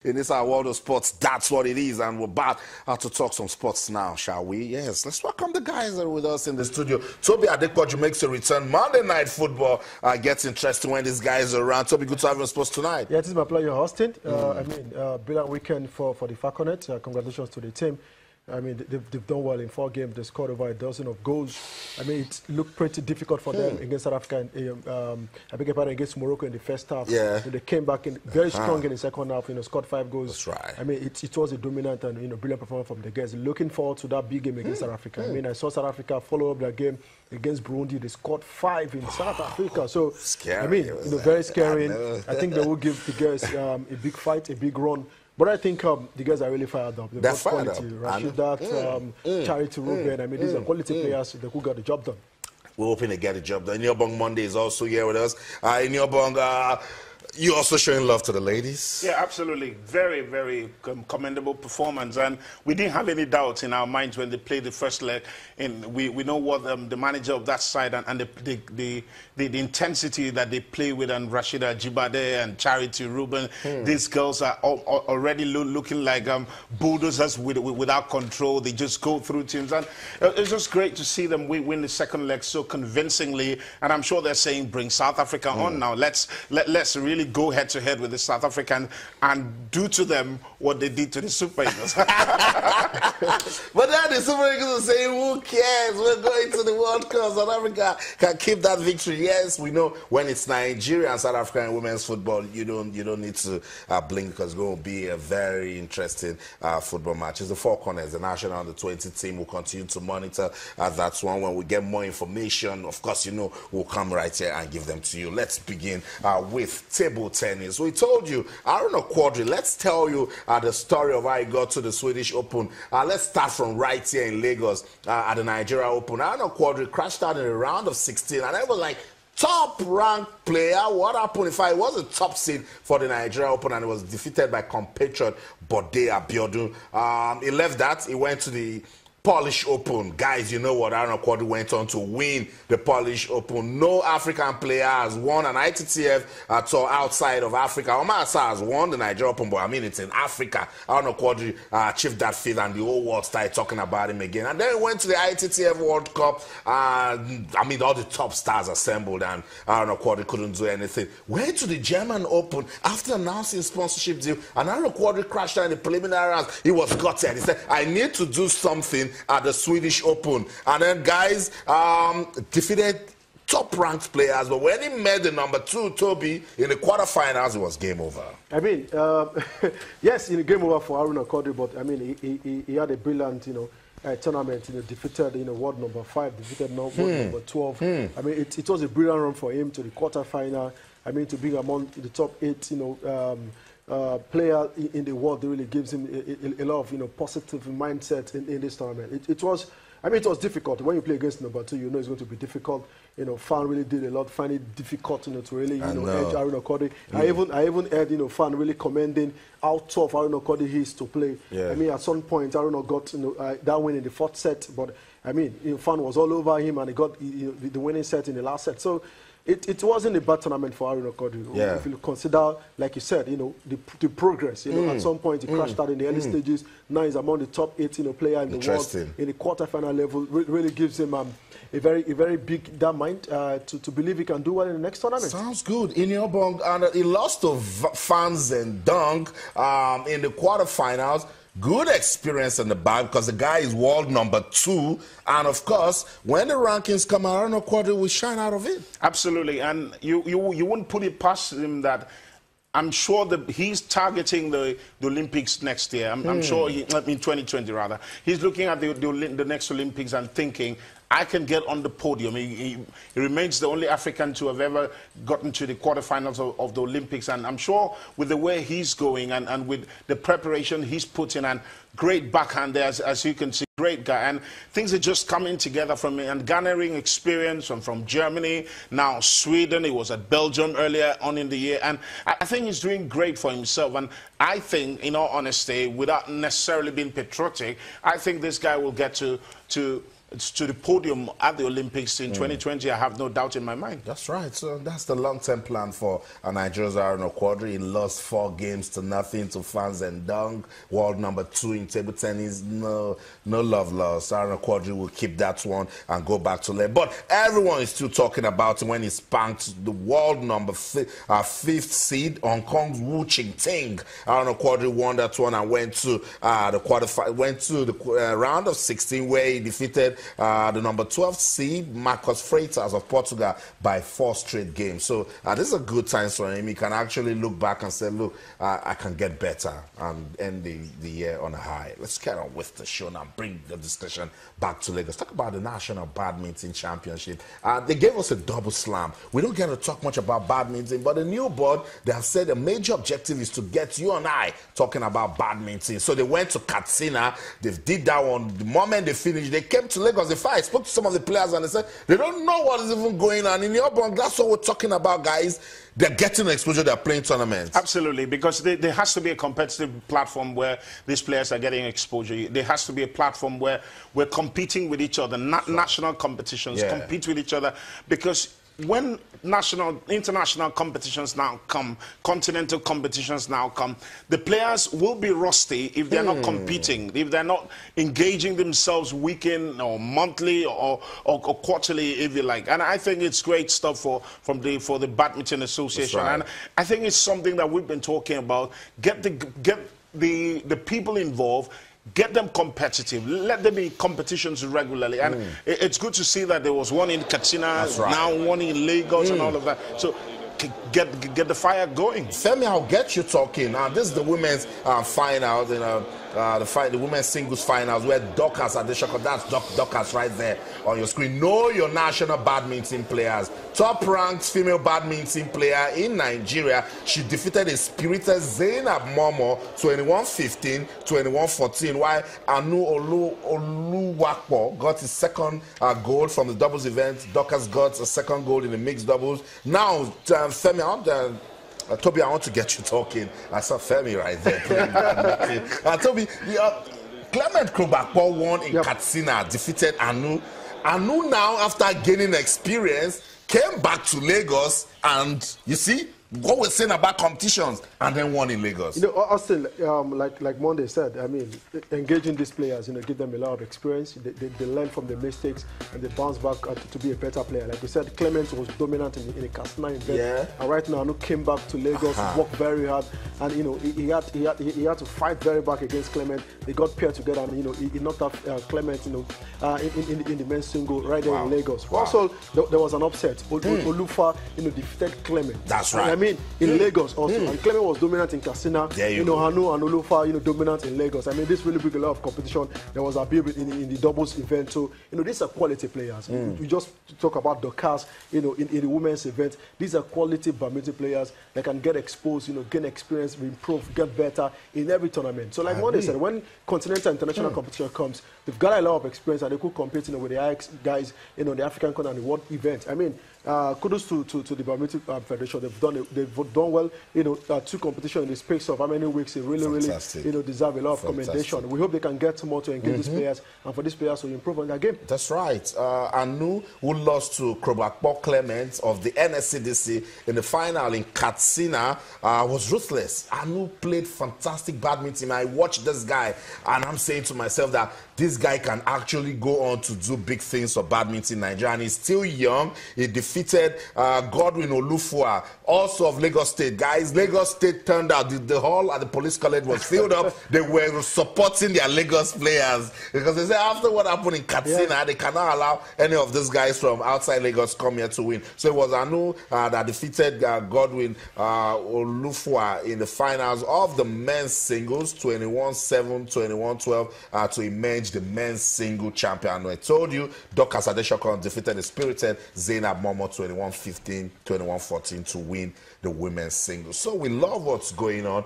in this our world of sports. That's what it is, and we're about to talk some sports now, shall we? Yes, let's welcome the guys that are with us in the studio. Toby Adepoju makes a return. Monday Night Football gets interesting when these guys are around. Toby, good to have you on sports tonight. Yeah, it is my pleasure hosting. Brilliant weekend for the Falconets. Congratulations to the team. I mean, they've done well in 4 games. They scored over a dozen of goals. I mean, it looked pretty difficult for them against South Africa. I beg your pardon, against Morocco in the first half. Yeah. They came back in very strong in the second half. Scored 5 goals. That's right. I mean, it was a dominant and brilliant performance from the guys. Looking forward to that big game against South Africa. I mean, I saw South Africa follow up their game against Burundi. They scored 5 in South Africa. So, scary. I mean, very scary. I think they will give the guys a big fight, a big run. But I think the guys are really fired up. They've got quality. Rashidat, Charity Ruben. I mean, these are quality players that could get the job done. We're hoping to get the job done. Inyobong Monday is also here with us. Inyobong, you also showing love to the ladies? Yeah, absolutely. Very, very commendable performance. And we didn't have any doubts in our minds when they played the first leg. And we know what the manager of that side and the intensity that they play with, and Rashida Jibade and Charity Ruben. These girls are already looking like bulldozers without control. They just go through teams. And it's just great to see them win the second leg so convincingly. And I'm sure they're saying, bring South Africa on now. Let's really go head-to-head with the South African and do to them what they did to the Super Eagles. But then the Super Eagles are saying, who cares? We're going to the World Cup. South Africa can keep that victory. Yes, we know when it's Nigeria and South African women's football, you don't need to blink, because it's going to be a very interesting football match. It's the Four Corners, the national under-20 team. Will continue to monitor that one. When we get more information, of course, we'll come right here and give them to you. Let's begin with table tennis. We told you, Quadri. Let's tell you the story of how he got to the Swedish Open. Let's start from right here in Lagos at the Nigeria Open. Quadri crashed out in the round of 16, and I was like, top-ranked player. What happened? In fact, it was a top seed for the Nigeria Open, and it was defeated by compatriot Bode Abiodun. He left that. He went to the Polish Open. Guys, you know what? Quadri went on to win the Polish Open. No African player has won an ITTF tour outside of Africa. Omar Asa has won the Nigeria Open, but I mean, it's in Africa. Quadri achieved that feat, and the whole world started talking about him again. And then he went to the ITTF World Cup. I mean, all the top stars assembled, and Quadri couldn't do anything. Went to the German Open after announcing sponsorship deal, and Quadri crashed out in the preliminary rounds. He was gutted. He said, I need to do something at the Swedish Open. And then guys defeated top-ranked players, but when he met the number 2, Toby, in the quarterfinals, it was game over. I mean, yes, in the game over for Haruna Quadri, but I mean, he had a brilliant, tournament. Defeated, world number 5, defeated world number 12. I mean, it was a brilliant run for him to the quarterfinal. I mean, to be among the top 8, player in the world, that really gives him a lot of positive mindset in this tournament. It was difficult when you play against number 2. It's going to be difficult. Fan really did a lot, find it difficult to really edge Haruna Quadri. I even heard Fan really commending how tough Haruna Quadri is to play. Yeah. I mean, at some point Haruna got that win in the 4th set, but I mean, Fan was all over him, and he got the winning set in the last set. So it wasn't a bad tournament for Haruna Quadri. Yeah. If you consider, like you said, the progress. At some point he crashed out in the early stages. Now he's among the top 8 player in the world in the quarterfinal level. Really gives him a very big mind to believe he can do well in the next tournament. Sounds good. Inyobong, and he lost to Fans and Dunk in the quarterfinals. Good experience in the bag, because the guy is world number 2, and of course, when the rankings come out, Quadri will shine out of it. Absolutely, and you wouldn't put it past him that I'm sure that he's targeting the Olympics next year. I'm sure, in 2020 rather. He's looking at the next Olympics and thinking, I can get on the podium. He remains the only African to have ever gotten to the quarterfinals of the Olympics. And I'm sure with the way he's going and with the preparation he's put in, and great backhand there, as you can see, great guy. And things are just coming together from him and garnering experience from Germany, now Sweden. He was at Belgium earlier on in the year. And I think he's doing great for himself. And I think, in all honesty, without necessarily being patriotic, I think this guy will get to to the podium at the Olympics in 2020, I have no doubt in my mind. That's right. So that's the long-term plan for Nigeria's Aaron Quadri. He lost 4 games to nothing to fans and Dong. World number 2 in table tennis. No love lost. Aaron Quadri will keep that one and go back to lane. But everyone is still talking about when he spanked the world number 5th seed, Hong Kong's Wu Qingting. Aaron Quadri won that one and went to the round of 16 where he defeated the number 12 seed, Marcos Freitas of Portugal, by 4 straight games. So this is a good time for him. He can actually look back and say, look, I can get better and end the year on a high. Let's carry on with the show now, bring the discussion back to Lagos. Talk about the National Badminton Championship. They gave us a double slam. We don't get to talk much about badminton, but the new board, they have said the major objective is to get you and I talking about badminton. So they went to Katsina. They did that one. The moment they finished, they came to Lagos. In fact, I spoke to some of the players and they said they don't know what is even going on in the Obon. That's what we're talking about, guys. They're getting exposure, they're playing tournaments. Absolutely, because there has to be a competitive platform where these players are getting exposure. There has to be a platform where we're competing with each other, not national competitions, compete with each other, because when international competitions now come, continental competitions now come, the players will be rusty if they're not competing, if they're not engaging themselves weekend or monthly or quarterly, if you like. And I think it's great stuff for the Badminton Association. Right. And I think it's something that we've been talking about. Get the people involved. Get them competitive. Let them be in competitions regularly. And it's good to see that there was one in Katsina, now one in Lagos and all of that. So get the fire going. Femi, I'll get you talking. Now, this is the women's finals, the women's singles finals where Dorcas Adeshoko, that's Dorcas right there on your screen. Know your national badminton players. Top-ranked female badminton player in Nigeria. She defeated a spirited Zainab Momo 21-15, 21-14, while Anu Oluwapo got his second gold from the doubles event. Dorcas got a second gold in the mixed doubles. Now, Femi, Toby, I want to get you talking. I saw Femi right there. Toby, Clement Krobakpo won in Katsina, defeated Anu. Anu now, after gaining experience, came back to Lagos, and you see what we're saying about competitions, and then won in Lagos. You know, Austin, like Monday said, I mean, engaging these players, give them a lot of experience. They learn from their mistakes and they bounce back to be a better player. Like we said, Clement was dominant in the Katsina event, and right now Anu came back to Lagos, worked very hard, and he had to fight very back against Clement. They got paired together, and he knocked out Clement, in the men's single right there in Lagos. Also, there was an upset. Olufa, defeated Clement. That's right. I mean, in Lagos also, and Clement was dominant in Katsina. Hanu and Olufa, dominant in Lagos. I mean, this really bring a lot of competition. There was a bit in the doubles event. So, these are quality players. We just talk about Dorcas, in the women's event. These are quality badminton players that can get exposed, gain experience, improve, get better in every tournament. So, like Monday said, when continental international competition comes, they've got a lot of experience and they could compete, with the IX guys, the African continent and the world event. I mean, kudos to the Badminton Federation. They've done well. 2 competitions in the space of how many weeks? They really deserve a lot of commendation. We hope they can get more to engage these players and for these players to improve on their game. That's right. Anu, who lost to Krobakpo Clement of the NSCDC in the final in Katsina, was ruthless. Anu played fantastic badminton. I watched this guy and I'm saying to myself that this guy can actually go on to do big things for badminton in Nigeria, and he's still young. He defeated Godwin Olufua, also of Lagos State. Guys, Lagos State turned out, the hall at the police college was filled up. They were supporting their Lagos players because they said after what happened in Katsina, they cannot allow any of these guys from outside Lagos come here to win. So it was Anu that defeated Godwin Olufua in the finals of the men's singles, 21-7, 21-12, to emerge the men's single champion. I told you, Dorcas Adeshoko defeated the spirited Zainab Momo 21-15, 21-14 to win the women's singles. So we love what's going on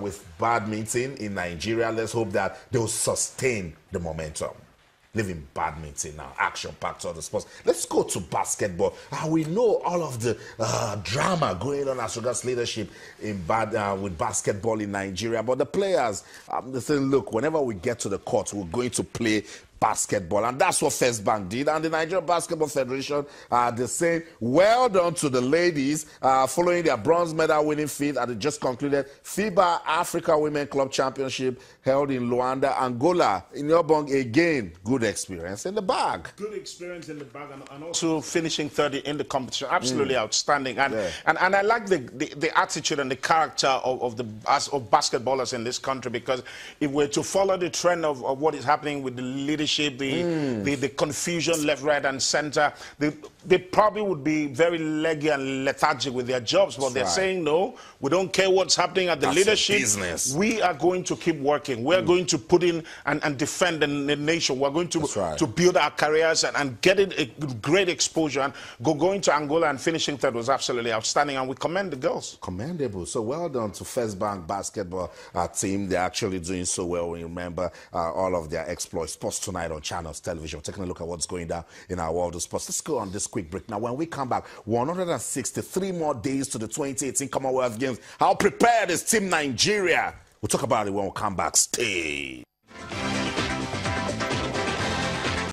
with badminton in Nigeria. Let's hope that they'll sustain the momentum. Living badminton now, action-packed other sports. Let's go to basketball. We know all of the drama going on as regards leadership in with basketball in Nigeria. But the players, they say, look, whenever we get to the court, we're going to play basketball. And that's what First Bank did. And the Nigerian Basketball Federation they're saying, well done to the ladies following their bronze medal winning feat at the just concluded FIBA Africa Women Club Championship held in Luanda, Angola. In Yobong, again, good experience in the bag. Good experience in the bag, and also finishing 30 in the competition. Absolutely outstanding. And I like the attitude and the character of basketballers in this country, because if we're to follow the trend of what is happening with the leadership, the confusion left, right, and center, they probably would be very leggy and lethargic with their jobs, but they're saying, no, we don't care what's happening at the leadership. We are going to keep working. We're going to put in and defend the nation. We're going to build our careers and get it a great exposure. And going to Angola and finishing third was absolutely outstanding, and we commend the girls. Commendable. So well done to First Bank basketball team. They're actually doing so well. We remember all of their exploits. Sports Tonight on Channels Television. Taking a look at what's going down in our world of sports. Let's go on this quick break. Now, when we come back, 163 more days to the 2018 Commonwealth Games. How prepared is Team Nigeria? We'll talk about it when we come back. Stay.